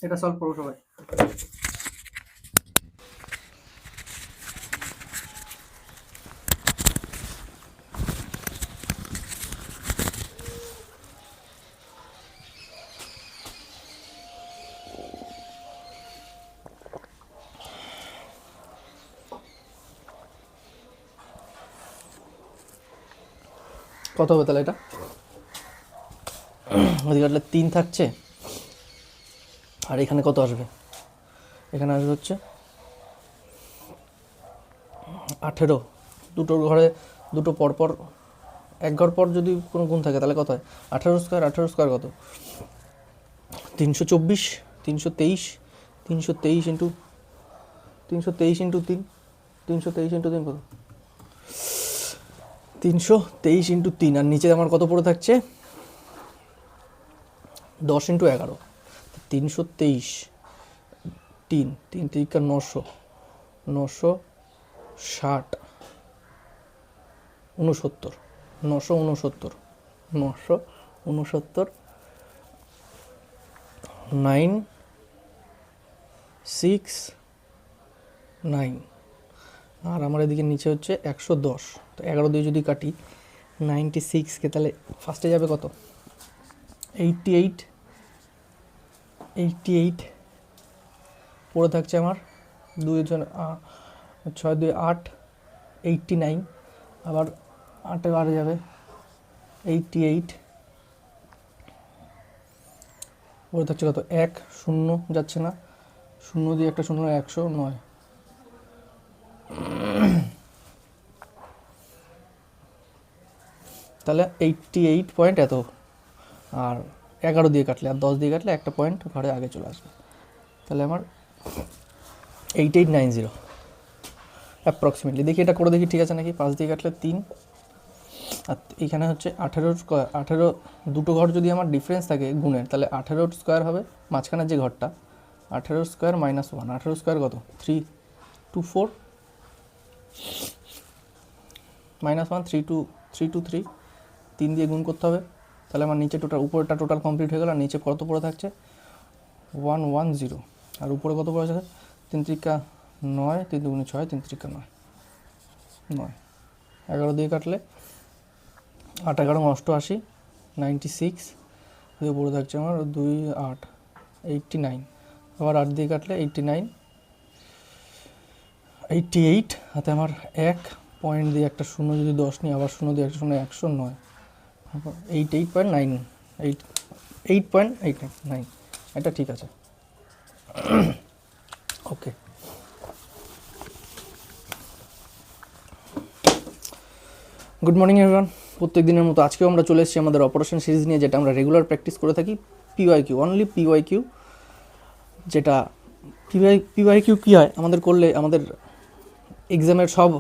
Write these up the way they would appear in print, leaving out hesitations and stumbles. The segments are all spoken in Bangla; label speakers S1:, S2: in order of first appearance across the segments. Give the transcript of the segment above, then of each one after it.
S1: এটা সলভ করো সবাই। কত হবে তাহলে এটা? ওদিকে কাটলে 3 থাকছে, আর এখানে কত আসবে? এখানে আসবে হচ্ছে 18। দুটোর ঘরে দুটো পরপর, এক ঘর পর যদি কোনো গুণ থাকে তাহলে কত হয়? 18 স্কোয়ার। 18 স্কোয়ার কত? 324, 323, 323 ইন্টু 323 ইন্টু 3, 323 ইন্টু 3 কত? 323 ইন্টু 3, আর নিচে আমার কত পড়ে থাকছে? 10 ইন্টু 11, 323, 3 3 3 900, 960, 69, 969, 969, 969, আর আমার এদিকে নিচে হচ্ছে 110। তো 11 দিয়ে যদি কাটি 96কে, তাহলে ফার্স্টে যাবে কত? 88, 88 পড়ে থাকছে আমার 2 জন, 6 2 8, 89, আবার 8 বাড়ে যাবে 88, পড়ে থাকছে কত? 1 0 যাচ্ছে না, 0 দিয়ে একটা 0, 109। তাহলে 88 পয়েন্ট এত, আর 11 দিয়ে কাটলে আর 10 দিয়ে কাটলে একটা পয়েন্ট ঘরে আগে চলে আসবে। তাহলে আমার 8890 অ্যাপ্রক্সিমেটলি। দেখি এটা করে দেখি ঠিক আছে নাকি। 5 দিয়ে কাটলে 3, আর এখানে হচ্ছে 18 স্কোয়ার। 18, দুটো ঘর যদি আমার ডিফারেন্স থাকে গুণের, তাহলে 18 স্কোয়ার হবে মাঝখানের যে ঘরটা। 18 স্কোয়ার মাইনাস 1, 18 স্কোয়ার কত? 324, মাইনাস 1, 323, 3 দিয়ে গুণ করতে হবে। তাহলে আমার নিচে টোটাল, উপরেটা টোটাল কমপ্লিট হয়ে গেল, আর নিচে কত পড়ে থাকছে? 110, আর উপরে কত পড়ে আছে? 3 3 9, 3 2 6, 3 3 9, 9। 11 দিয়ে কাটলে 8 11 88, 96 দিয়ে পড়ে থাকছে আমার 2 8, 89। আবার 8 দিয়ে কাটলে 89, 88, হাতে আমার 1 পয়েন্ট দিয়ে একটা 0 যদি 10 নিই, আবার 0 দিয়ে একটা 0, 109, 88.9, 8.89। এটা ঠিক আছে, ওকে। Good morning everyone. প্রত্যেক দিনের মতো আজকেও আমরা চলে এসেছি আমাদের অপারেশন সিরিজ নিয়ে, যেটা আমরা রেগুলার প্র্যাকটিস করে থাকি। PYQ, only PYQ. যেটা পিওয়াইকিউ কী হয় আমাদের করলে, আমাদের এক্সামের সব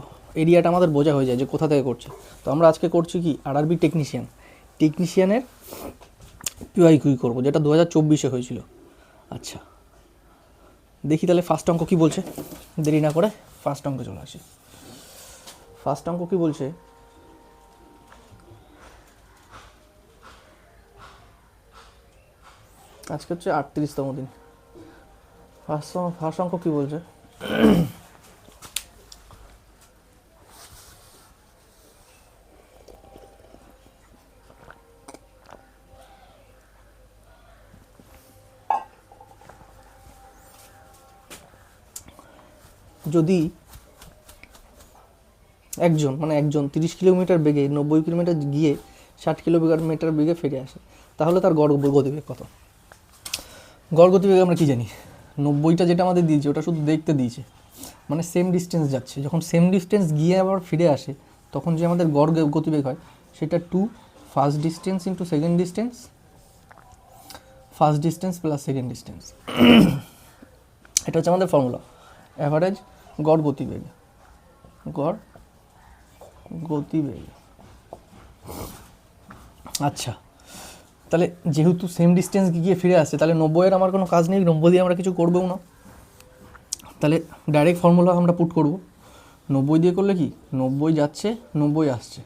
S1: এরিয়াটা আমাদের বোঝা হয়ে যায় যে কোথা থেকে করছে। তো আমরা আজকে করছি কি, আরআরবি টেকনিশিয়ানের পিওয়াইকিউ করবো, যেটা 2024-এ হয়েছিল। আচ্ছা, দেখি তাহলে ফার্স্ট অঙ্ক কী বলছে। দেরি না করে ফার্স্ট অঙ্কে চলে আসি। ফার্স্ট অঙ্ক কী বলছে? আজকে হচ্ছে 38তম দিন। ফার্স্ট অঙ্ক কী বলছে? যদি একজন 30 কিলোমিটার বেগে 90 কিলোমিটার গিয়ে 60 কিলোমিটার বেগে ফিরে আসে, তাহলে তার গড় গতিবেগ কত? গড় গতিবেগ আমরা কী জানি? 90টা যেটা আমাদের দিয়েছে ওটা শুধু দেখতে দিয়েছে, মানে সেম ডিস্টেন্স যাচ্ছে। যখন সেম ডিস্টেন্স গিয়ে আবার ফিরে আসে, তখন যে আমাদের গড় গতিবেগ হয় সেটা 2 first distance into second distance, first distance plus second distance. এটা হচ্ছে আমাদের ফর্মুলা, অ্যাভারেজ গড় গতিবেগ। গড় গতিবেগ। আচ্ছা, তাহলে যেহেতু সেম ডিস্টেন্স গিয়ে ফিরে আসছে, তাহলে 90-এর আমার কোনো কাজ নেই, 90 দিয়ে আমরা কিছু করবও না। তাহলে ডাইরেক্ট ফর্মুলা আমরা পুট করব। 90 দিয়ে করলে কি, 90 যাচ্ছে 90 আসছে,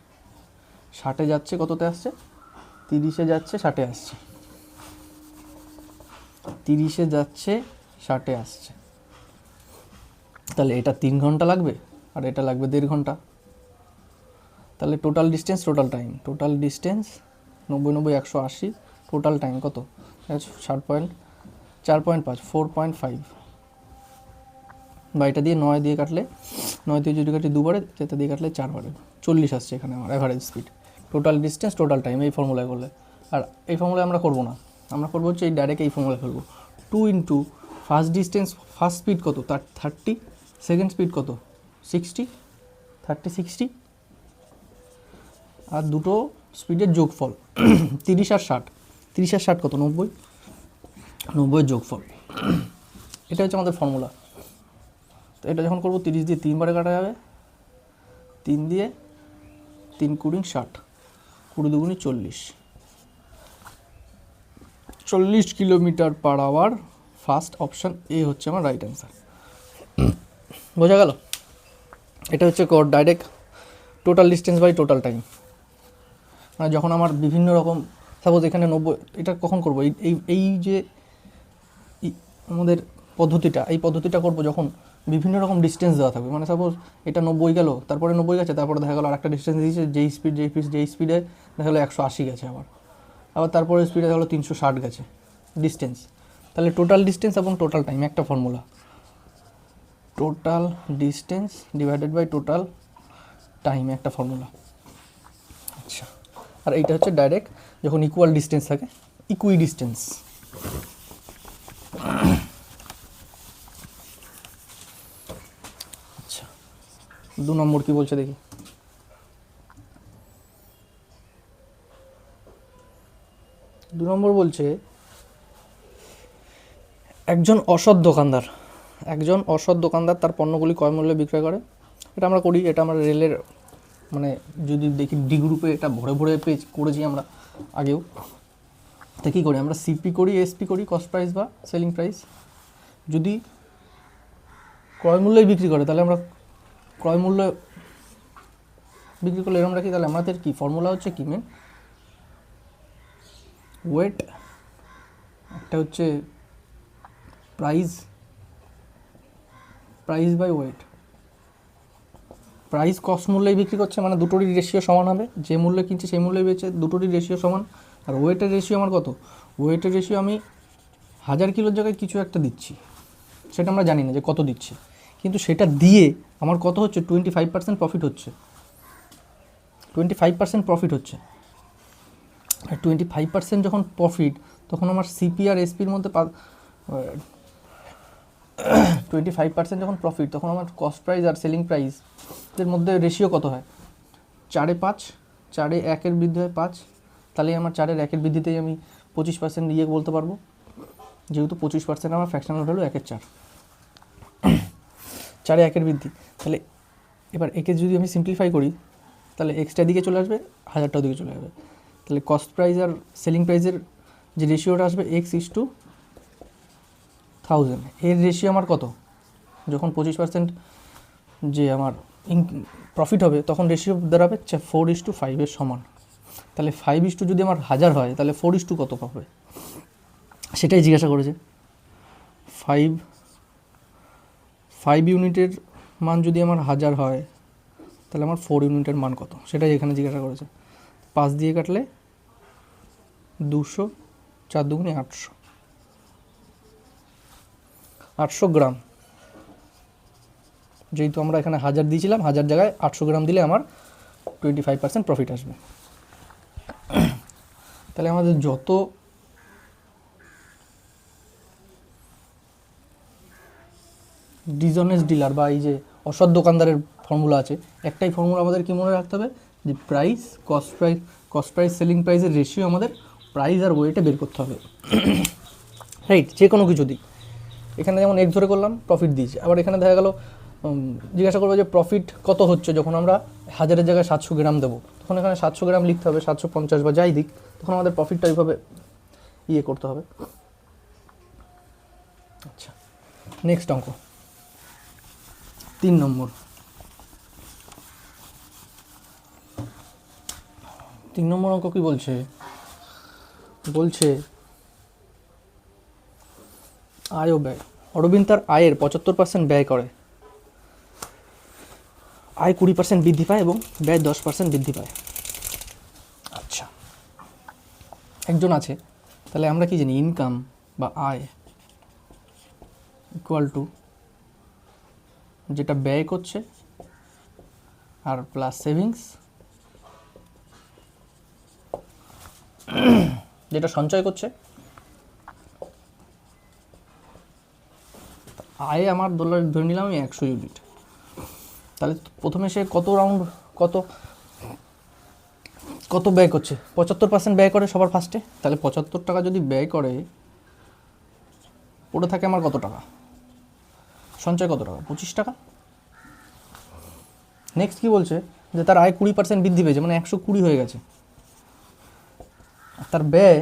S1: 60-এ যাচ্ছে, কততে আসছে? 30-এ যাচ্ছে, 60-এ আসছে। 30-এ যাচ্ছে, 60-এ আসছে, তাহলে এটা 3 ঘন্টা লাগবে আর এটা লাগবে 1.5 ঘন্টা। তাহলে total distance, total time, total distance 90 90 180, total time কত? 4.5 4.5, বা এটা দিয়ে 9 দিয়ে কাটলে, 9 দিয়ে যদি কাটি দুবারে, যেটা দিয়ে কাটলে 4 বারে, 40 আসছে এখানে আমার average speed. Total distance, total time, এই ফর্মুলায় করলে। আর এই ফর্মুলায় আমরা করবো না, আমরা করবো হচ্ছে এই ডাইরেক্ট এই ফর্মুলায় ফেলবো। 2 into first distance, first speed কত? তার 30, সেকেন্ড স্পিড কত? 60, 30 60, আর দুটো স্পিডের যোগফল 30 আর 60, 30 আর 60 কত? 90, 90 যোগফল। এটা হচ্ছে আমাদের ফর্মুলা। তো এটা যখন করবো 30 দিয়ে 3 বারে কাটা যাবে, 3 দিয়ে 3 কুড়ি 60, 20 দুগুণি 40, 40 kilometre per hour. First option এ হচ্ছে আমার রাইট অ্যান্সার। বোঝা গেল? এটা হচ্ছে direct total distance by total time. মানে যখন আমার বিভিন্ন রকম, সাপোজ এখানে 90, এটা কখন করবো? এই যে আমাদের পদ্ধতিটা, এই পদ্ধতিটা করবো যখন বিভিন্ন রকম ডিস্টেন্স দেওয়া থাকবে। মানে সাপোজ এটা 90 গেল, তারপরে 90 গেছে, তারপরে দেখা গেলো আরেকটা ডিস্টেন্স দিয়েছে, যেই স্পিডে দেখা গেলো 180 গেছে, আবার তারপরে স্পিডে দেখা গেলো 360 গেছে ডিস্টেন্স। তাহলে টোটাল ডিস্টেন্স এবং টোটাল টাইম একটা formula, total distance divided by total time একটা ফর্মুলা। আচ্ছা, আর এইটা হচ্ছে ডাইরেক্ট যখন ইকুয়াল ডিস্টেন্স থাকে, ইকুই ডিস্টেন্স। আচ্ছা, 2 নম্বর কি বলছে দেখি। 2 নম্বর বলছে একজন অসৎ দোকানদার তার পণ্যগুলি ক্রয় মূল্যে বিক্রয় করে। এটা আমরা করি, এটা আমরা রেলের, মানে যদি দেখি ডি গ্রুপে এটা ভরে ভরে পেজ করেছি আমরা আগেও। তো কী করি আমরা? সিপি করি, এসপি করি, কস্ট প্রাইস বা সেলিং প্রাইস। যদি ক্রয় মূল্যেই বিক্রি করে তাহলে আমরা ক্রয় মূল্য বিক্রি করলে এরকম রাখি। তাহলে আমাদের কি ফর্মুলা হচ্ছে কি? মেন ওয়েট, একটা হচ্ছে price by weight. Price cost মূল্যেই বিক্রি করছে, মানে দুটোরই রেশিও সমান হবে, যে মূল্যে কিনছে সেই মূল্যেই বেচে, দুটোরই রেশিও সমান। আর ওয়েটের রেশিও আমার কত? ওয়েটের রেশিও আমি 1000 কিলোর জায়গায় কিছু একটা দিচ্ছি, সেটা আমরা জানি না যে কত দিচ্ছি, কিন্তু সেটা দিয়ে আমার কত হচ্ছে? 25% প্রফিট হচ্ছে, 25% প্রফিট হচ্ছে। আর 25% যখন প্রফিট, তখন আমার সিপি আর এসপির মধ্যে 25% যখন প্রফিট, তখন আমার কস্ট প্রাইস আর সেলিং প্রাইসের মধ্যে রেশিও কত হয়? 4-এ 5, 4-এ 1-এর বৃদ্ধি হয় 5, তাহলে আমার 4-এর 1-এর বৃদ্ধিতেই আমি 25% ইয়ে বলতে পারবো, যেহেতু 25% আমার ফ্র্যাকশনাল ভ্যালু 1-এর 4, 4-এ 1-এর বৃদ্ধি। তাহলে এবার একে যদি আমি সিম্পলিফাই করি, তাহলে এক্সটা দিকে চলে আসবে, 1000টাও দিকে চলে যাবে। তাহলে কস্ট প্রাইস আর সেলিং প্রাইসের যে রেশিওটা আসবে x:1000, এর রেশিও আমার কত? যখন 25% যে আমার প্রফিট হবে, তখন রেশিও দাঁড়াবে 4:5 এর সমান। তাহলে 5:, যদি আমার 1000 হয়, তাহলে 4:, কত পাবে? সেটাই জিজ্ঞাসা করেছে। 5 ইউনিটের মান যদি আমার 1000 হয়, তাহলে আমার 4 ইউনিটের মান কত? সেটাই এখানে জিজ্ঞাসা করেছে। 5 দিয়ে কাটলে 200, 4 দুগুণে 800, 800 গ্রাম। যেহেতু আমরা এখানে 1000 দিয়েছিলাম, 1000 জায়গায় 800 গ্রাম দিলে আমার 25% প্রফিট আসবে। তাহলে আমাদের যত ডিসঅনেস্ট ডিলার বা এই যে অসৎ দোকানদারের ফর্মুলা আছে, একটাই ফর্মুলা আমাদের কি মনে রাখতে হবে? যে প্রাইস, কস্ট প্রাইস সেলিং প্রাইসের রেশিও আমাদের প্রাইস আর ওয়েটে বের করতে হবে, রাইট? যে কোনো কিছু দিই, এখানে যেমন এক্স ধরে করলাম, প্রফিট দিয়েছে। আবার এখানে দেখা গেল জিজ্ঞাসা করবো যে প্রফিট কত হচ্ছে, যখন আমরা 1000-এর জায়গায় 700 গ্রাম দেবো, তখন এখানে 700 গ্রাম লিখতে হবে, 750 বা যাই দিক, তখন আমাদের প্রফিটটা এইভাবে ইয়ে করতে হবে। আচ্ছা, নেক্সট অঙ্ক 3 নম্বর। 3 নম্বর অঙ্ক কি বলছে? বলছে আয় ও ব্যয়। অরবিন্দ তার আয়ের 75% ব্যয় করে। আয় 20% বৃদ্ধি পায় এবং ব্যয় 10% বৃদ্ধি পায়। আচ্ছা, একজন আছে, তাহলে আমরা কি জানি ইনকাম বা আয় ইকুয়াল টু যেটা ব্যয় করছে আর প্লাস সেভিংস, যেটা সঞ্চয় করছে। আয় আমার ধরে নিলাম আমি 100 ইউনিট, তাহলে প্রথমে সে কত রাউন্ড কত কত ব্যয় করছে? 75% ব্যয় করে সবার ফার্স্টে। তাহলে 75 টাকা যদি ব্যয় করে, পড়ে থাকে আমার কত টাকা? সঞ্চয় কত টাকা? 25 টাকা। নেক্সট কি বলছে যে তার আয় 20% বৃদ্ধি পেয়েছে, মানে 120 হয়ে গেছে। তার ব্যয়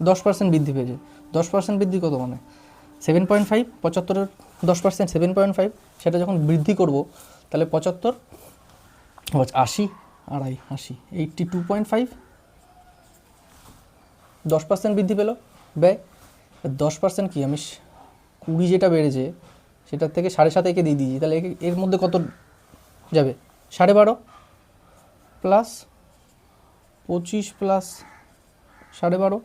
S1: 10% বৃদ্ধি পেয়েছে। 10% বৃদ্ধি কত? মানে 7.5। 75-এর 10% 7.5। সেটা যখন বৃদ্ধি করব তাহলে 75 80 আড়াই 80 82.5। 10% বৃদ্ধি পেল ব্যয়। 10% কি, আমি 20 যেটা বেড়েছে সেটার থেকে 7.5 একে দিয়ে দিয়েছি, তাহলে এর মধ্যে কত যাবে? 12.5 প্লাস 25 প্লাস 12.5।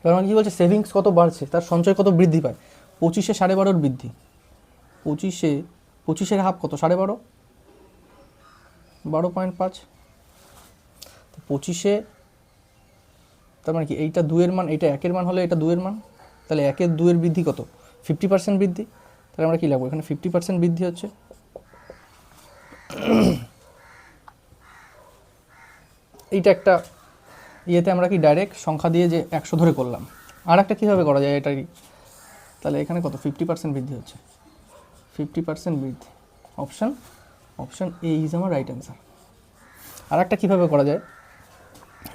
S1: এবার আমার কী বলছে, সেভিংস কত বাড়ছে, তার সঞ্চয় কত বৃদ্ধি পায়? 25-এ 12.5 বৃদ্ধি। 25-এর হাফ কত? 12.5, 12.5। 25-এ তার মানে কি, এইটা 2-এর মান, এইটা 1-এর মান হলে এটা 2-এর মান, তাহলে 1-এর 2-এর বৃদ্ধি কত? 50% বৃদ্ধি। তাহলে আমরা কী লাগবো এখানে? 50% বৃদ্ধি হচ্ছে। এইটা একটা ইয়েতে আমরা কি ডাইরেক্ট সংখ্যা দিয়ে যে 100 ধরে করলাম। আর একটা কীভাবে করা যায় এটা কি, তাহলে এখানে কত? 50% বৃদ্ধি হচ্ছে। 50% বৃদ্ধি। অপশান এ ইজ আমার রাইট অ্যান্সার। আর একটা কীভাবে করা যায়,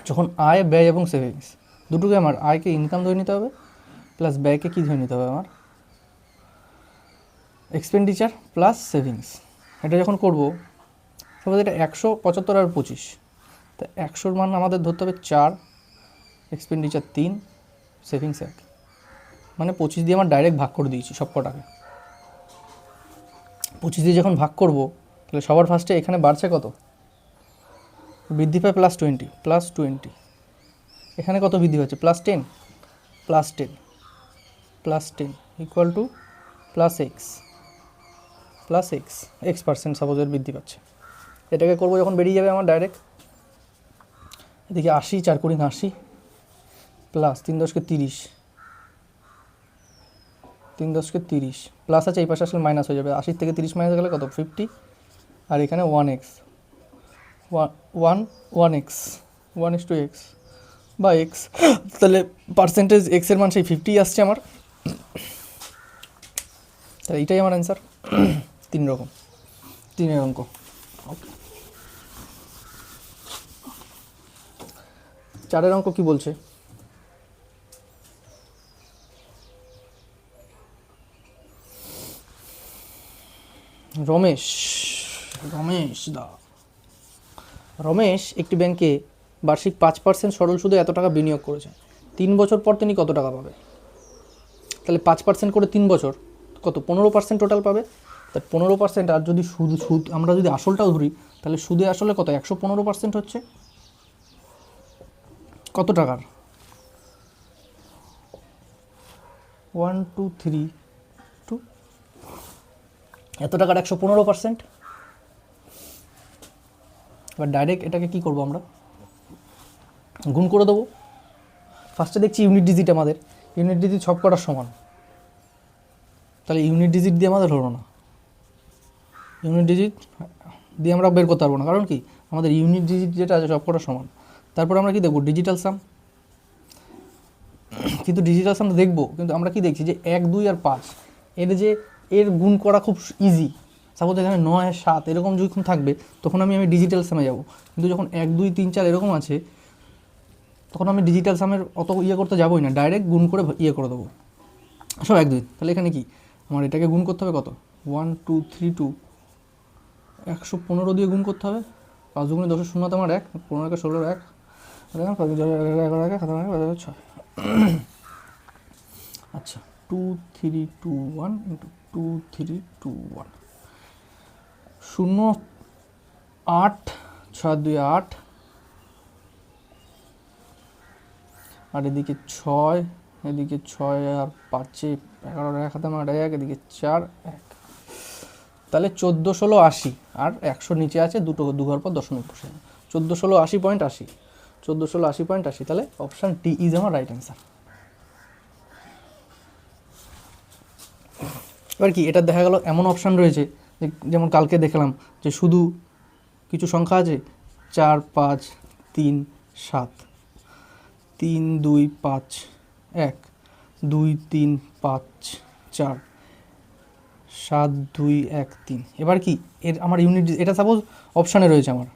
S1: যখন আয় ব্যয় এবং সেভিংস দুটোকে, আমার আয়কে ইনকাম ধরে নিতে হবে, প্লাস ব্যয়কে কী ধরে নিতে হবে? আমার এক্সপেন্ডিচার প্লাস সেভিংস। এটা যখন করব, সাপোজ এটা 175 আর 25, তা 100-র মান আমাদের ধরতে হবে 4, এক্সপেন্ডিচার 3, সেভিংস 1। মানে 25 দিয়ে আমার ডাইরেক্ট ভাগ করে দিয়েছি সব কটাকে। 25 দিয়ে যখন ভাগ করব, তাহলে সবার ফার্স্টে এখানে বাড়ছে কত? বৃদ্ধি পায় +20। এখানে কত বৃদ্ধি পাচ্ছে? +10 ইকুয়াল টু +x সাপোজের বৃদ্ধি পাচ্ছে। এটাকে করবো যখন বেরিয়ে যাবে আমার ডাইরেক্ট, এদিকে 80, 4 × 80 প্লাস 3 × 10 = 30, 3 × 10 = 30 প্লাস আছে, এই পাশে আসলে মাইনাস হয়ে যাবে। 80 থেকে 30 মাইনাস গেলে কত? 50। আর এখানে 1x 1:x বা x, তাহলে পার্সেন্টেজ এক্সের মান সেই 50 আসছে আমার। তাহলে এইটাই আমার অ্যান্সার। 3 অঙ্ক। ওকে, 4-এর অঙ্ক কি বলছে? রমেশ একটি ব্যাংকে বার্ষিক 5% সরল সুদে এত টাকা বিনিয়োগ করেছে। 3 বছর পর তিনি কত টাকা পাবে? তাহলে 5% করে 3 বছর কত? 15% টোটাল পাবে। তা 15%, আর যদি সুদ আমরা যদি আসলটাও ধরি, তাহলে সুদে আসলে কত? 115% হচ্ছে কত টাকার? 1 2 3 2 এত টাকার 115%। এবার ডাইরেক্ট এটাকে কি করব, আমরা গুণ করে দেবো। ফার্স্টে দেখছি ইউনিট ডিজিট, আমাদের ইউনিট ডিজিট সব কটার সমান, তাহলে ইউনিট ডিজিট দিয়ে আমাদের হলো না। ইউনিট ডিজিট দিয়ে আমরা বের করতে পারবো না, কারণ কি আমাদের ইউনিট ডিজিট যেটা আছে সব কটার সমান। তারপর আমরা কি দেখবো? ডিজিটাল সাম। কিন্তু ডিজিটাল সাম দেখবো, কিন্তু আমরা কি দেখছি যে 1 2 আর 5 এর গুণ করা খুব ইজি। সাপোজ এখানে 9 7 এরকম যখন থাকবে, তখন আমি ডিজিটাল সামে যাব। কিন্তু যখন 1 2 3 4 এরকম আছে, তখন আমি ডিজিটাল সামের অত করতে যাবোই না, ডাইরেক্ট গুণ করে করে দেবো সব 1 2। তাহলে এখানে কি আমার এটাকে গুণ করতে হবে কত? 1 2 3 2 115 দিয়ে গুণ করতে হবে। 5 2 10 0 আমার 1, 15 × 16 1, 5 11 11 6। আচ্ছা 2 3 2 1 ইন্টু 2 3 2 1, 0 8 6 2 8, আর এদিকে 6, এদিকে 6 আর 5 11 এক হাতে আমার 1, এদিকে 4 1, তাহলে 14 16 80, আর 100 নিচে আছে, দু ঘর পর দশমিক বসে 14 16 80.80, 14 16 80.80, তাহলে অপশান ডি ইজ আমার রাইট অ্যান্সার। এবার কি এটা দেখা গেল এমন অপশান রয়েছে যেমন কালকে দেখলাম যে শুধু কিছু সংখ্যা আছে 4 5 3 7, 3 2 5 1, 2 3 5 4, 7 2 1 3। এবার কি এর আমার ইউনিট, এটা সাপোজ অপশানে রয়েছে আমার,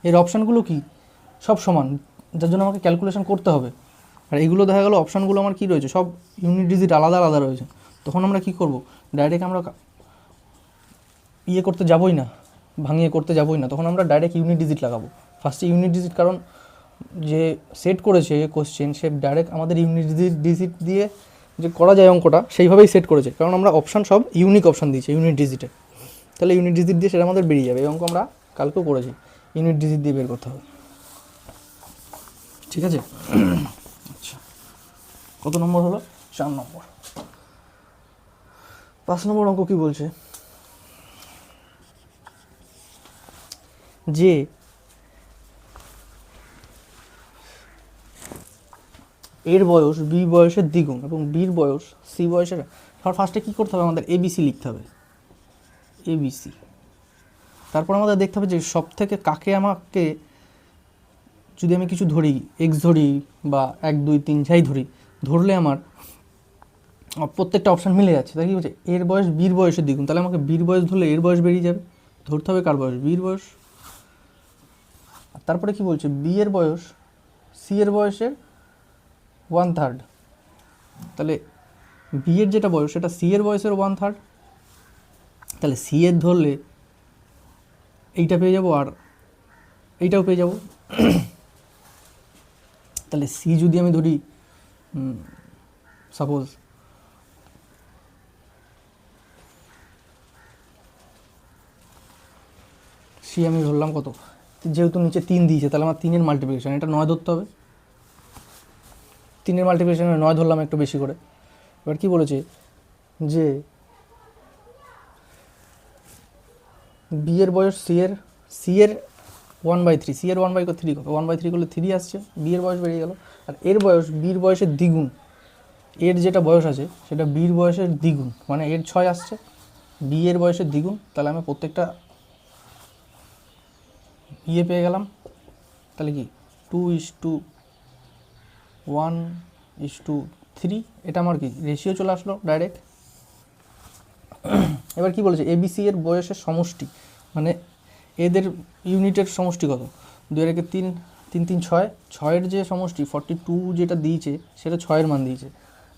S1: এর অপশানগুলো কি সব সমান, যার জন্য আমাকে ক্যালকুলেশন করতে হবে। আর এগুলো দেখা গেলো অপশানগুলো আমার কি রয়েছে, সব ইউনিট ডিজিট আলাদা আলাদা রয়েছে। তখন আমরা কি করব, ডাইরেক্ট আমরা ইয়ে করতে যাবই না, ভাঙিয়ে করতে যাবই না, তখন আমরা ডাইরেক্ট ইউনিট ডিজিট লাগাবো ফার্স্টে। ইউনিট ডিজিট, কারণ যে সেট করেছে কোশ্চেন সে ডাইরেক্ট আমাদের ইউনিট ডিজিট দিয়ে যে করা যায় অঙ্কটা সেইভাবেই সেট করেছে, কারণ আমরা অপশান সব ইউনিক অপশান দিয়েছি ইউনিট ডিজিটে। তাহলে ইউনিট ডিজিট দিয়ে সেটা আমাদের বেরিয়ে যাবে। এই অঙ্ক আমরা কালকেও করেছি, ইউনিট ডিজিট দিয়ে বের করতে হবে। ঠিক আছে, আচ্ছা কত নম্বর হলো? 4 নম্বর। 5 নম্বর অঙ্ক কি বলছে, যে এর বয়স বি বয়সের দ্বিগুণ এবং বির বয়স সি বয়সের, ফার্স্টে কী করতে হবে, আমাদের এবিসি লিখতে হবে, এবিসি। তারপর আমাদের দেখতে হবে যে সব থেকে কাকে আমাকে, যদি আমি কিছু ধরি এক্স ধরি বা 1 2 3 যাই ধরলে আমার প্রত্যেকটা অপশান মিলে যাচ্ছে। তাই কি বলছে, এর বয়স বির বয়সের দ্বিগুণ, তাহলে আমাকে বির বয়স ধরলে এর বয়স বেরিয়ে যাবে, ধরতে হবে কার বয়স, বির বয়স। আর তারপরে কি বলছে, বি এর বয়স সি এর বয়সের 1/3, তাহলে বি এর যেটা বয়স সেটা সি এর বয়সের 1/3, তাহলে সি এর ধরলে এইটা পেয়ে যাব আর এইটাও পেয়ে যাব। তাহলে সি যদি আমি ধরি সাপোজ সি আমি ধরলাম কত, যেহেতু নিচে 3 দিয়েছে তাহলে আমার 3-এর মাল্টিপ্লিকেশন, এটা 9 ধরতে হবে, 3-এর মাল্টিপ্লিকেশনে 9 ধরলাম একটু বেশি করে। এবার কি বলেছে যে বি এর বয়স সি এর 1/3, সি এর 1/3 কত, 1/3 করলে 3 আসছে, বি এর বয়স বেরিয়ে গেল। আর এর বয়স বির বয়সের দ্বিগুণ, এর যেটা বয়স আছে সেটা বির বয়সের দ্বিগুণ, মানে এর 6 আসছে, বি এর বয়সের দ্বিগুণ, তাহলে আমি প্রত্যেকটা ইয়ে পেয়ে গেলাম। তাহলে কি 2:1:3, এটা আমার কি রেশিও চলে আসলো ডাইরেক্ট। এবার কি বলেছে, এবিসি এর বয়সের সমষ্টি, মানে এদের ইউনিটের সমষ্টি কত, 2 এর 3 3 3 6, 6-এর যে সমষ্টি 42 যেটা দিয়েছে সেটা 6-এর মান দিয়েছে।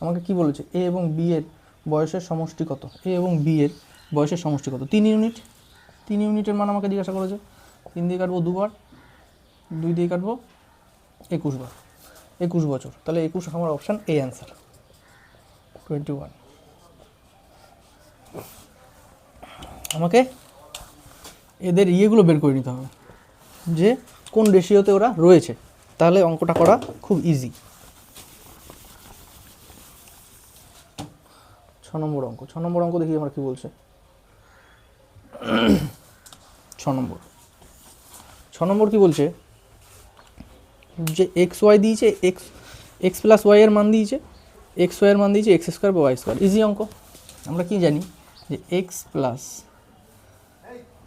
S1: আমাকে কি বলেছে, এ এবং বি এর বয়সের সমষ্টি কত, এ এবং বি এর বয়সের সমষ্টি কত, 3 ইউনিট, 3 ইউনিটের মান আমাকে জিজ্ঞাসা করেছে। 3 দিয়ে কাটবো 2 বার, 2 দিয়ে কাটবো 21 বার, 21 বছর, তাহলে 21 আমার অপশান এ অ্যান্সার, 21। আমাকে এদের ইয়েগুলো বের করে নিতে হবে যে কোন রেশিওতে ওরা রয়েছে, তাহলে অঙ্কটা করা খুব ইজি। 6 নম্বর অঙ্ক, 6 নম্বর অঙ্ক দেখি আমার কি বলছে। 6 নম্বর কি বলছে, যে এক্স ওয়াই দিয়েছে, এক্স প্লাস ওয়াই এর মান দিয়েছে, এক্স ওয়াই এর মান দিয়েছে এক্স স্কোয়ার বা ওয়াই স্কোয়ার। ইজি অঙ্ক। আমরা কি জানি যে এক্স প্লাস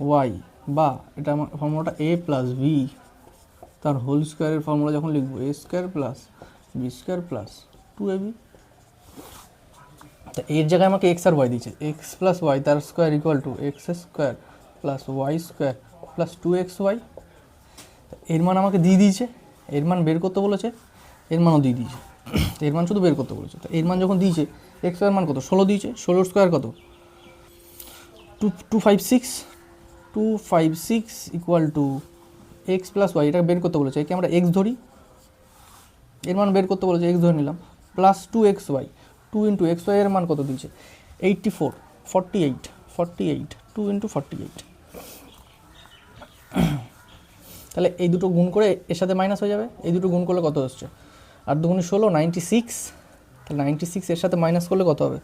S1: ওয়াই, বা এটা আমার ফর্মুলাটা এ প্লাস বি তার হোল স্কোয়ারের ফর্মুলা যখন লিখবো, A square plus B square plus 2ab। তা এর জায়গায় আমাকে এক্স আর ওয়াই দিয়েছে, এক্স প্লাস ওয়াই তার square equal to X square plus Y square plus 2xy। এর মান আমাকে দিয়ে দিয়েছে, এর মান বের করতে বলেছে, এর মানও দিয়ে দিয়েছে, এর মান শুধু বের করতে বলেছে। তো এর মান যখন দিয়েছে, এক্স এর মান কত, 16 দিয়েছে, 16 স্কোয়ার কত 256 equal to x plus y, এটা বের করতে বলেছে, একে আমরা এক্স ধরি, এর মান বের করতে বলেছে, এক্স ধরে নিলাম, plus 2xy, 2 into x Y এর মান কত দিয়েছে 84, 48, 2 ইন্টু 48। তাহলে এই দুটো গুণ করে এর সাথে মাইনাস হয়ে যাবে, এই দুটো গুণ করলে কত হচ্ছে 8 দুগুণে 16, 96। তাহলে 96 এর সাথে মাইনাস করলে কত হবে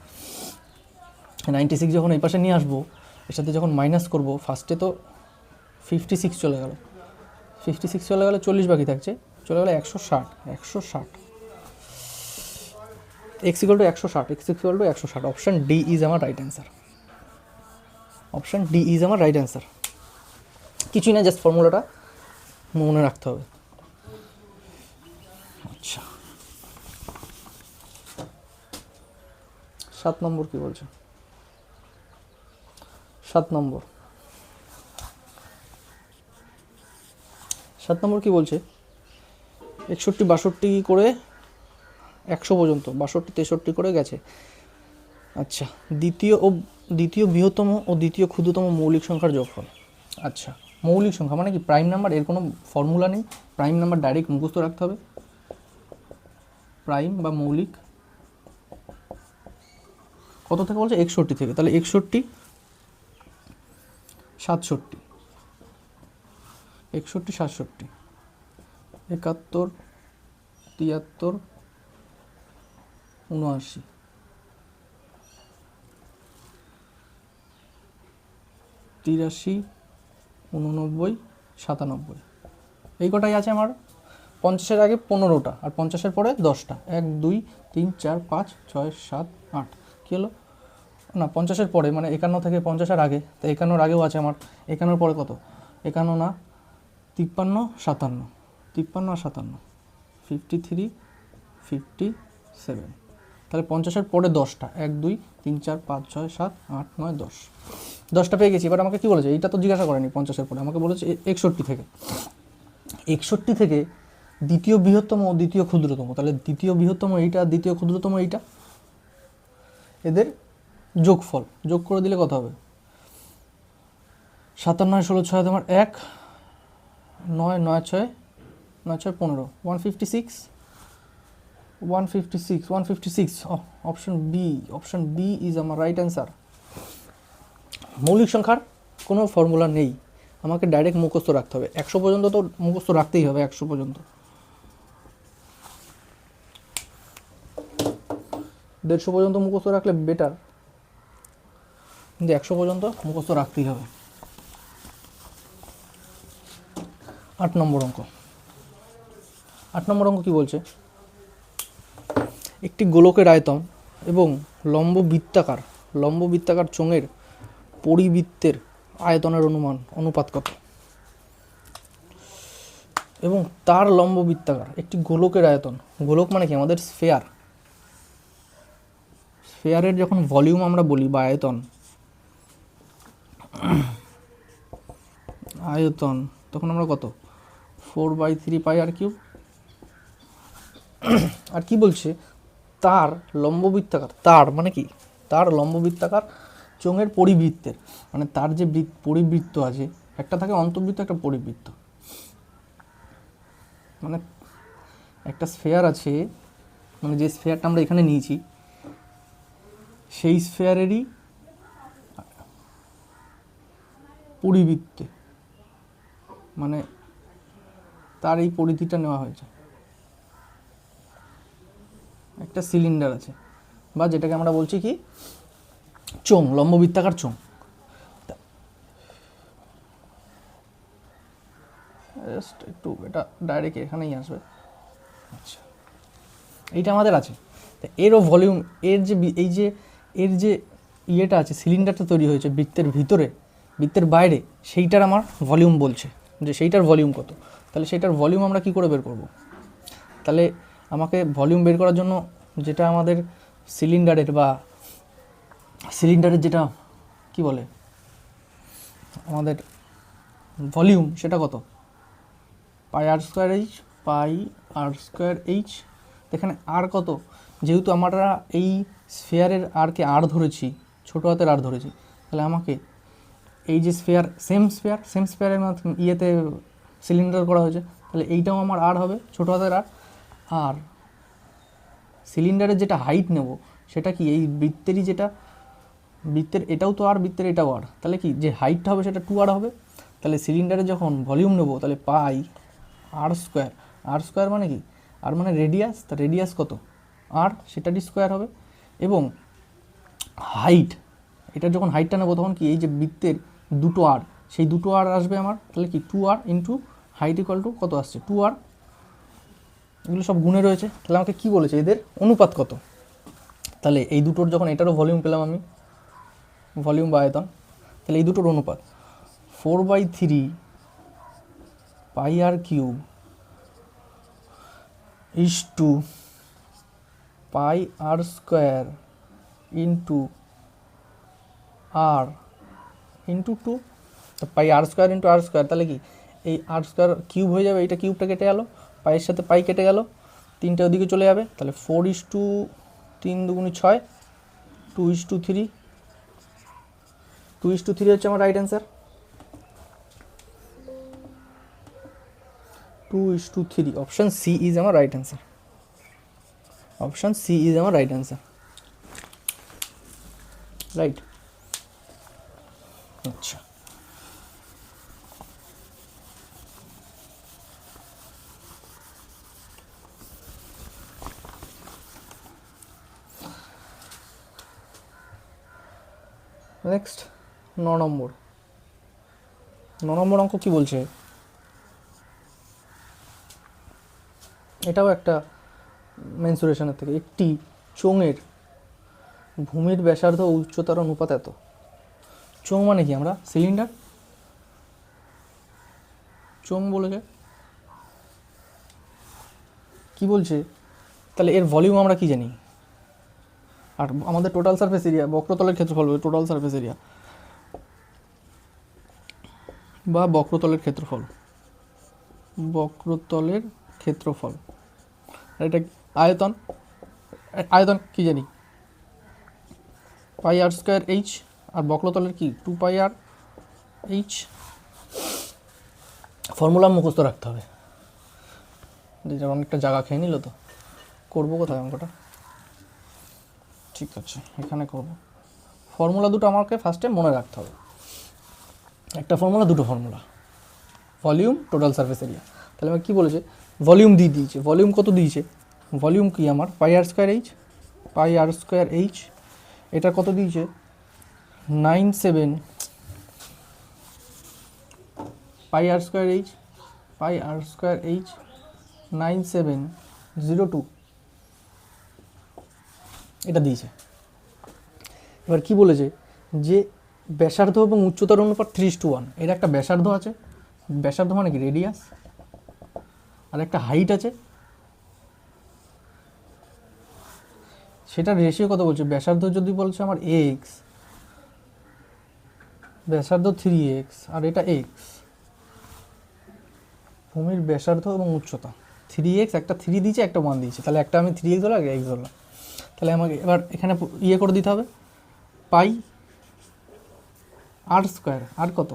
S1: 96 যখন এই পাশে নিয়ে আসবো এর সাথে যখন মাইনাস করব ফার্স্টে তো 56 চলে গেল, 56 চলে গেলে 40 বাকি থাকছে, চলে গেলে 160, 160 x equal to 160, x equal to 160। Option D is আমার right answer, option D is আমার রাইট অ্যান্সার। কিছুই না, জাস্ট ফর্মুলাটা মনে রাখতে হবে। আচ্ছা 7 নম্বর কি বলছে, 7 নম্বর কি বলছে 61, 62 করে 100 পর্যন্ত, 62, 63 করে গেছে। আচ্ছা দ্বিতীয় বৃহত্তম ও দ্বিতীয় ক্ষুদ্রতম মৌলিক সংখ্যার যোগফল। আচ্ছা মৌলিক সংখ্যা মানে কি প্রাইম নাম্বার, এর কোনো ফর্মুলা নেই, প্রাইম নাম্বার ডাইরেক্ট মুখস্থ রাখতে হবে। প্রাইম বা মৌলিক কত থেকে বলছে 61 থেকে, তাহলে 61, 67, 61, 67, 71, 73, 79, 83, 89, 97, এই কটাই আছে আমার। 50-এর আগে 15টা আর 50-এর পরে 10টা, 1 2 3 4 5 6 7 8, কী হলো না 50-এর পরে মানে 51 থেকে 50-এর আগে, তো 51-এর আগেও আছে আমার, 51-এর পরে কত 51 না 53, 57, 53 আর 57, 53, 57, তাহলে 50-এর পরে 10টা, 1 2 3 4 5 6 7 8 9 10, 10টা পেয়ে গেছি। এবার আমাকে কী বলেছে, এইটা তো জিজ্ঞাসা করেনি 50-এর পরে, আমাকে বলেছে 61 থেকে, 61 থেকে দ্বিতীয় বৃহত্তম ও দ্বিতীয় ক্ষুদ্রতম, তাহলে দ্বিতীয় বৃহত্তম এইটা, দ্বিতীয় ক্ষুদ্রতম এইটা, এদের যোগফল যোগ করে দিলে কত হবে 57, 16, 6 তোমার 1, 9, 9, 6, 9, 6, 15, 156, 156, 156, অপশন বি ইজ আমার রাইট অ্যান্সার। মৌলিক সংখ্যার কোনো ফর্মুলা নেই, আমাকে ডাইরেক্ট মুখস্থ রাখতে হবে। 100 পর্যন্ত তো মুখস্থ রাখতেই হবে, 100 পর্যন্ত। 150 পর্যন্ত মুখস্থ রাখলে বেটার, কিন্তু 100 পর্যন্ত মুখস্থ রাখতেই হবে। 8 নম্বর অঙ্ক, 8 নম্বর অঙ্ক কী বলছে, একটি গোলকের আয়তন এবং লম্ব বৃত্তাকার চোঙের পরিবৃত্তের আয়তনের অনুপাত কত, এবং তার লম্ব বৃত্তাকার একটি গোলকের আয়তন, গোলক মানে কি আমাদের স্ফেয়ারের যখন ভলিউম আমরা বলি বা আয়তন তখন আমরা কত 4/3 পাই আর কিউব। আর কি বলছে তার লম্ব বৃত্তাকার, তার মানে কি তার লম্ব বৃত্তাকার চোঙের পরিবৃত্তের, মানে তার যে পরিবৃত্ত আছে, একটা থাকে অন্তর্বৃত্ত একটা পরিবৃত্ত, মানে একটা স্ফেয়ার আছে, মানে যে স্ফেয়ারটা আমরা এখানে নিয়েছি সেই স্ফেয়ারেরই পরিবৃত্তে, মানে তার এই পরিধিটা নেওয়া হয়েছে, একটা সিলিন্ডার আছে বা যেটাকে আমরা বলছি কি চোঙ, লম্ব বৃত্তাকার চোঙ। জাস্ট একটু এটা ডাইরেক্ট এখানেই আসবে। আচ্ছা এইটা আমাদের আছে, এরও ভলিউম, এর যে ইয়েটা আছে, সিলিন্ডারটা তৈরি হয়েছে বৃত্তের ভিতরে, বৃত্তের বাইরে, সেইটার আমার ভলিউম বলছে যে সেইটার ভলিউম কত। তাহলে সেইটার ভলিউম আমরা কি করে বের করব, তাহলে আমাকে ভলিউম বের করার জন্য যেটা আমাদের সিলিন্ডারের যেটা কি বলে আমাদের ভলিউম, সেটা কত পাই আর স্কোয়ার এইচ। এখানে আর কত, যেহেতু আমরা এই স্ফেয়ারের আরকে আর ধরেছি, ছোটো হাতের আর ধরেছি, তাহলে আমাকে এই যে সেম স্ফেয়ারের ইয়েতে সিলিন্ডার করা হয়েছে, তাহলে এইটাও আমার আর হবে ছোটো হাতের আর সিলিন্ডারের যেটা হাইট নেব সেটা কি এই বৃত্তেরই যেটা বৃত্তের এটাও তো আর বৃত্তের এটাও আর, তাহলে কি যে হাইটটা হবে সেটা 2r হবে। তাহলে সিলিন্ডারে যখন ভলিউম নেবো তাহলে পাই আর স্কোয়ার, আর স্কোয়ার মানে কি আর মানে রেডিয়াস, তা রেডিয়াস কত আর সেটারই স্কোয়ার হবে। এবং হাইট, এটা যখন হাইটটা নেবো তখন কি এই যে বৃত্তের দুটো আর, সেই দুটো আর আসবে আমার, তাহলে কি 2r into height equal to কত আসছে 2r। এগুলো সব গুণে রয়েছে। তাহলে আমাকে কি বলেছে এদের অনুপাত কত, তাহলে এই দুটোর যখন এটারও ভলিউম পেলাম আমি, ভলিউম বা আয়তন, তাহলে এই দুটোর অনুপাত 4/3 pi r cube is to pi r square into r into 2। তো pi r square into r square, তাহলে কি এই আর স্কোয়ার কিউব হয়ে যাবে, এইটা কিউবটা কেটে গেল, পাইয়ের সাথে পাই কেটে গেল, 3টে ওদিকে চলে যাবে, তাহলে 4:3 দুগুণি 6, 2:3, 2:3 হচ্ছে আমার right answer. 2:3, option C is আমার right answer. Option C is আমার রাইট অ্যান্সার, রাইট। আচ্ছা, নেক্সট 9 নম্বর। 9 নম্বর অঙ্ক কি বলছে, এটাও একটা মেনসুরেশনের থেকে, একটি চোঙের ভূমির ব্যাসার্ধ ও উচ্চতার অনুপাত এত। চোঙ মানে কি, আমরা সিলিন্ডার, চোঙ বলেছে কি বলছে, তাহলে এর ভলিউম আমরা কি জানি, আর আমাদের টোটাল সারফেস এরিয়া, বক্রতলের ক্ষেত্রফল টোটাল সারফেস এরিয়া বা বক্রতলের ক্ষেত্রফল, বক্রতলের ক্ষেত্রফল। এটা আয়তন, আয়তন কি জানি পাই আর স্কোয়ার এইচ, আর বক্রতলের কি 2 পাই আর এইচ। ফর্মুলা মুখস্থ রাখতে হবে, যেটা অনেকটা জায়গা খেয়ে নিল। তো করবো কোথায় অঙ্কটা, ঠিক আছে এখানে করব। ফর্মুলা দুটো আমাকে ফার্স্টে মনে রাখতে হবে, একটা ফর্মুলা দুটো formula, volume total surface area. তাহলে আমার কী বলেছে, ভলিউম দিয়ে দিয়েছে, ভলিউম কত দিয়েছে, ভলিউম কি আমার পাই আর স্কোয়ার এইচ, পাই আর স্কোয়ার এইচ, এটা কত দিয়েছে 97 পাই আর স্কোয়ার এইচ, পাই আর স্কোয়ার এইচ 9702 এটা দিয়েছে। এবার কি বলেছে যে ব্যাসার্ধ এবং উচ্চতার অনুপাত 3:1, এর একটা ব্যাসার্ধ আছে, ব্যাসার্ধ মানে কি রেডিয়াস, আর একটা হাইট আছে, সেটার রেশিও কত বলছে, ব্যাসার্ধ যদি বলছে আমার এক্স, ব্যাসার্ধ 3x আর এটা এক্স, ভূমির ব্যাসার্ধ এবং উচ্চতা 3x, একটা 3 দিয়েছে একটা 1 দিয়েছে, তাহলে একটা আমি 3x হলো একটা x হলো। তাহলে আমাকে এবার এখানে ইয়ে করে দিতে হবে, পাই আর স্কোয়ার, আর কত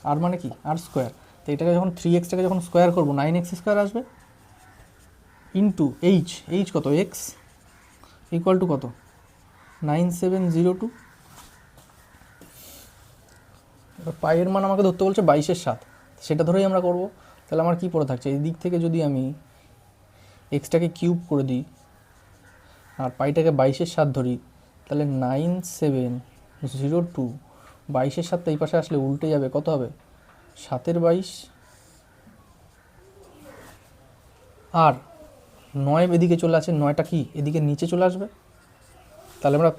S1: আর মানে কি আর স্কোয়ার, তো এটাকে যখন 3xটাকে যখন স্কোয়ার করবো 9x স্কোয়ার আসবে, ইন্টু এইচ, এইচ কত এক্স ইকুয়াল টু কত 9702। এবার পাইয়ের মান আমাকে ধরতে বলছে 22/7, সেটা ধরেই আমরা করব। তাহলে আমার কি পড়ে থাকছে, এই দিক থেকে যদি আমি এক্সটাকে কিউব করে দিই আর পাইটাকে 22/7 ধরি, তাহলে 9702, 22/7 এই পাশে আসলে উল্টে যাবে, কত হবে 7/22, আর 9 এদিকে চলে আসে, 9টা কি এদিকে নিচে চলে আসবে। তাহলে আমরা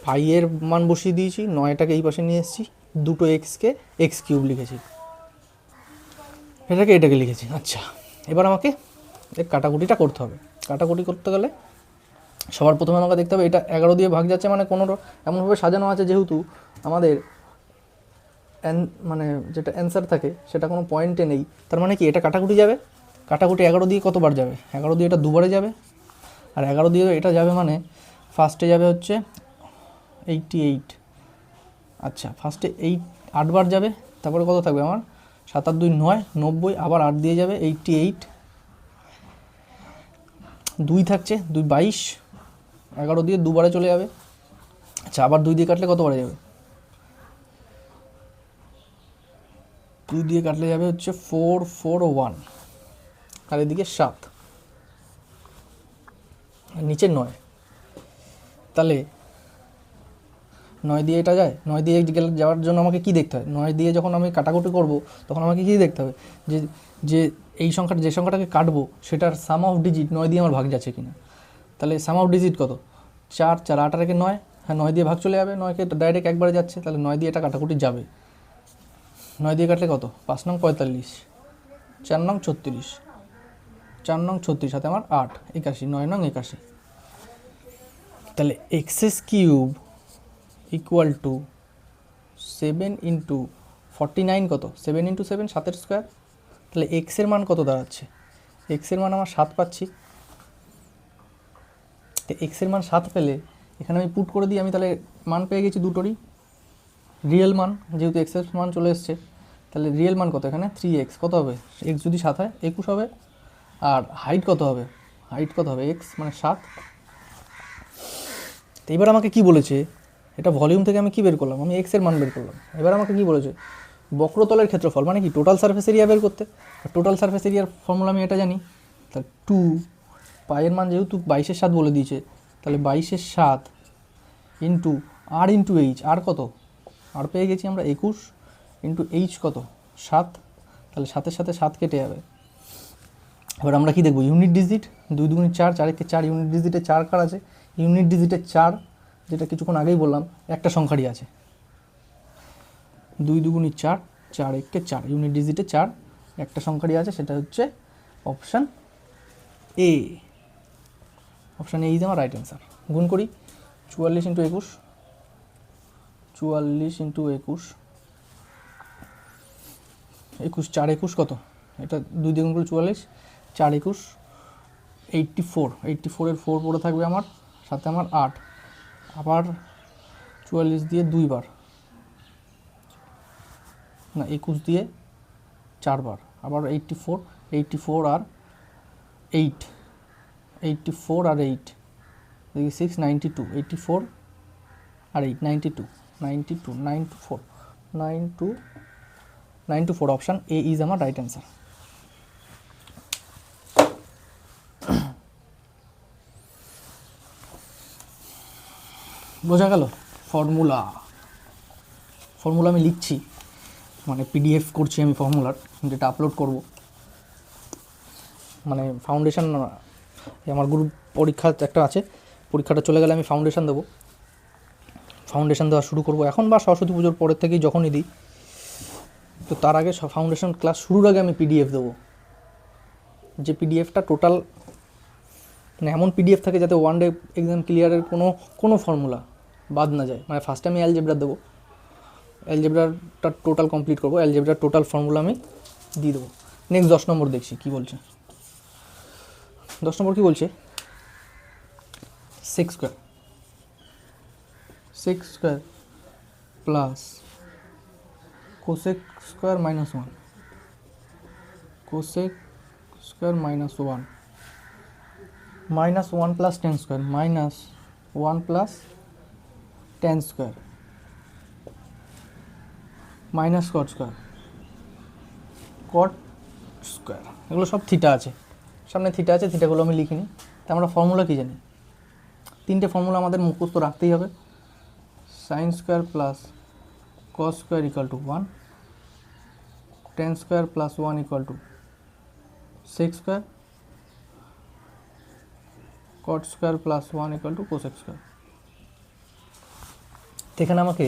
S1: পাইয়ের মান বসিয়ে দিয়েছি, 9টাকে এই পাশে নিয়ে এসেছি, দুটো এক্সকে এক্স কিউব লিখেছি, এটাকে লিখেছি। আচ্ছা, এবার আমাকে এর কাটাকুটিটা করতে হবে। কাটাকুটি করতে গেলে সবার প্রথমে আমাকে দেখতে হবে এটা 11 দিয়ে ভাগ যাচ্ছে, মানে কোনো এমনভাবে সাজানো আছে যেহেতু আমাদের মানে যেটা অ্যান্সার থাকে সেটা কোনো পয়েন্টে নেই, তার মানে কি এটা কাটাকুটি যাবে, কাটাকুটি 11 দিয়ে কতবার যাবে, 11 দিয়ে এটা দুবারে যাবে, আর 11 দিয়ে এটা যাবে মানে ফার্স্টে যাবে হচ্ছে 88, আচ্ছা ফার্স্টে 8বার যাবে, তারপরে কত থাকবে আমার 7 আর 2 9, 90, আবার 8 দিয়ে যাবে 88, 2 থাকছে 2 22, 11 দিয়ে দুবারে চলে যাবে। আচ্ছা, আবার 2 দিয়ে কাটলে কতবারে যাবে? 2 দিয়ে কাটলে যাবে হচ্ছে 4 4 1, আর এদিকে 7, আর নিচে 9। তাহলে 9 দিয়ে এটা যায়। 9 দিয়ে গেলে যাওয়ার জন্য আমাকে কি দেখতে হয়? 9 দিয়ে যখন আমি কাটাকুটি করব তখন আমাকে কি দেখতে হবে? যে যে এই সংখ্যাটা, যে সংখ্যাটাকে কাটবো সেটার সাম অফ ডিজিট 9 দিয়ে আমার ভাগ যাচ্ছে কিনা। তাহলে সাম অফ ডিজিট কত? 4 4 8 আর 9। হ্যাঁ, 9 দিয়ে ভাগ চলে যাবে, 9কে ডাইরেক্ট একবারে যাচ্ছে, তাহলে 9 দিয়ে এটা কাটাকুটি যাবে। 9 দিয়ে কাটলে কত? 5 নং 45, 4 নং 36, 4 নং 36, সাথে আমার 8 81, 9 নং 81। তাহলে x's cube equal to 7 into 49 কত? 7 ইন্টু 7 7 স্কোয়ার। তাহলে এক্সের মান কত দাঁড়াচ্ছে? এক্সের মান আমার 7 পাচ্ছি। তো এক্সের মান 7 পেলে এখানে আমি পুট করে দিই, আমি তাহলে মান পেয়ে গেছি দুটোরই রিয়েল মান, যেহেতু এক্সের মান চলে এসছে। তাহলে রিয়েল মান কত? এখানে 3x। কত হবে? এক্স যদি 7 হয় 21 হবে। আর হাইট কত হবে? হাইট কত হবে? এক্স মানে 7। তো এবার আমাকে কি বলেছে? এটা ভলিউম থেকে আমি কি বের করলাম? আমি এক্সের মান বের করলাম। এবার আমাকে কি বলেছে? বক্রতলের ক্ষেত্রফল মানে কি? টোটাল সারফেস এরিয়া বের করতে। টোটাল সারফেস এরিয়ার ফর্মুলা আমি এটা জানি। তাহলে 2 পায়ের মান যেহেতু 22-এর 7 বলে দিয়েছে, তাহলে 22-এর 7 ইন্টু আর ইন্টু এইচ। আর কত? আর পেয়ে গেছি আমরা 21, ইন্টু এইচ কত? 7। তাহলে 7-এর সাথে 7 কেটে যাবে। এবার আমরা কি দেখব? Unit digit. 2 2 4, 4 1 4। ইউনিট ডিজিটে 4 কার আছে? ইউনিট ডিজিটে 4, যেটা কিছুক্ষণ আগেই বললাম, একটা সংখ্যারই আছে। 2 2 4, 4 1 4। ইউনিট ডিজিটে 4, একটা সংখ্যারই আছে, সেটা হচ্ছে option A. Option A is আমার রাইট অ্যান্সার। গুণ করি 44 ইন্টু 21, 44 ইন্টু 21, 21 4 21 কত? এটা 2 দিয়ে গুণ করে 44, 4 21 84। 84-এর 4 পড়ে থাকবে আমার, সাথে আমার 8। আবার 44 দিয়ে 2 বার, না 21 দিয়ে 4 বার, আবার 84, 84 আর 8, 84 আর 8 দেখি 6 92, 84 আর 8 92, 92 94, 92 94। অপশান এ ইজ আমার রাইট অ্যান্সার। বোঝা গেল? ফর্মুলা আমি লিখছি, মানে পিডিএফ করছি আমি ফর্মুলার, যেটা আপলোড করব। মানে ফাউন্ডেশন আমার গ্রুপ পরীক্ষা একটা আছে, পরীক্ষাটা চলে গেলে আমি ফাউন্ডেশন দেবো। ফাউন্ডেশন দেওয়া শুরু করব এখন, বা সরস্বতী পুজোর পরের থেকেই যখনই দিই। তো তার আগে ফাউন্ডেশন ক্লাস শুরুর আগে আমি পিডিএফ দেবো, যে পিডিএফটা টোটাল, মানে এমন পিডিএফ থাকে যাতে ওয়ান ডে এক্সাম ক্লিয়ারের কোনো ফর্মুলা বাদ না যায়। মানে ফার্স্টে আমি অ্যালজেব্রা দেবো, অ্যালজেব্রাটা টোটাল কমপ্লিট করবো, অ্যালজেব্রার টোটাল ফর্মুলা আমি দিয়ে দেবো। নেক্সট 10 নম্বর দেখছি কী বলছে। 10 নম্বর কী বলছে? Sec square plus cosec square minus 1, cosec square minus 1, minus 1 plus tan square, minus 1 plus tan square, minus cot square, এগুলো সব থিটা আছে, সামনে থিটা আছে, থিটাগুলো আমি লিখিনি। তা আমরা ফর্মুলা কী জানি? 3টে ফর্মুলা আমাদের মুখস্থ রাখতেই হবে। Sine square plus cos square equal to 1, tan square plus 1 equal to sec square, cot square plus 1 equal to cosec square. এখানে আমাকে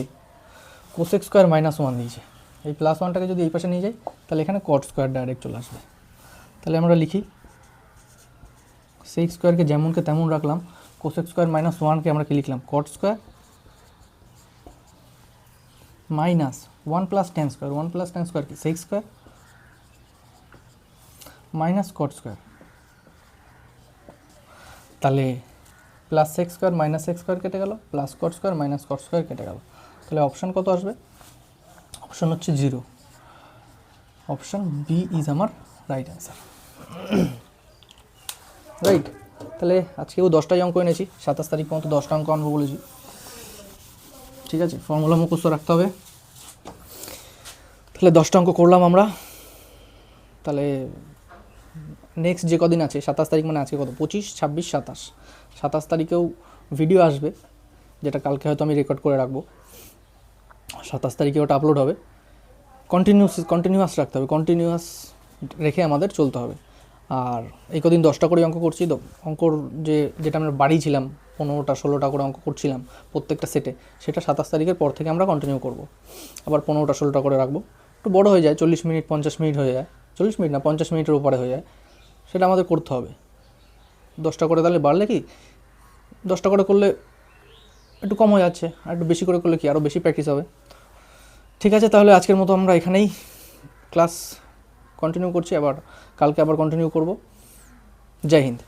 S1: কোসেক স্কোয়ার মাইনাস 1 দিয়েছে। এই প্লাস 1টাকে যদি এই পাশে নিয়ে যাই, তাহলে এখানে কট স্কোয়ার ডাইরেক্ট চলে আসবে। তাহলে আমরা লিখি সেক স্কোয়ারকে যেমনকে তেমন রাখলাম, কোসেক স্কোয়ার মাইনাস 1কে আমরা কি লিখলাম? Cot square minus 1 plus tan square, 1 plus tan square কি? Sec square minus cot square. তাহলে plus sec square minus sec square কেটে গেল, plus cot square minus cot square কেটে গেল। তাহলে অপশান কত আসবে? অপশান হচ্ছে 0। অপশান বি ইজ আমার রাইট অ্যান্সার। রাইট। তাহলে আজকেও 10টাই অঙ্ক এনেছি, 27 তারিখ পর্যন্ত 10টা অঙ্ক আনবো বলেছি। ঠিক আছে, ফর্মুলা মুখস্থ রাখতে হবে। তাহলে 10টা অঙ্ক করলাম আমরা। তাহলে নেক্সট যে কদিন আছে, 27 তারিখ মানে আজকে কত, 25, 26, 27, 27 তারিখেও ভিডিও আসবে, যেটা কালকে হয়তো আমি রেকর্ড করে রাখবো। 27 তারিখে ওটা আপলোড হবে। কন্টিনিউয়াস রাখতে হবে, কন্টিনিউয়াস রেখে আমাদের চলতে হবে। আর এই কদিন 10টা করে অঙ্ক করছি তো, অঙ্কর যেটা আমরা বাড়িয়েছিলাম 15টা 16টা করে অঙ্ক করছিলাম প্রত্যেকটা সেটে, সেটা 27 তারিখের পর থেকে আমরা কন্টিনিউ করব। আবার 15টা 16টা করে রাখবো, একটু বড় হয়ে যায়, 40 মিনিট 50 মিনিট হয়ে যায়, 40 মিনিট না 50 মিনিটের উপরে হয়ে যায়, সেটা আমাদের করতে হবে। 10টা করে তাহলে বাড়লে কি, 10টা করে করলে একটু কম হয়ে যাচ্ছে, আর একটু বেশি করে করলে কি আরও বেশি প্র্যাকটিস হবে। ঠিক আছে, তাহলে আজকের মতো আমরা এখানেই ক্লাস কন্টিনিউ করছি, আবার কালকে আবার কন্টিনিউ করব। জয় হিন্দ।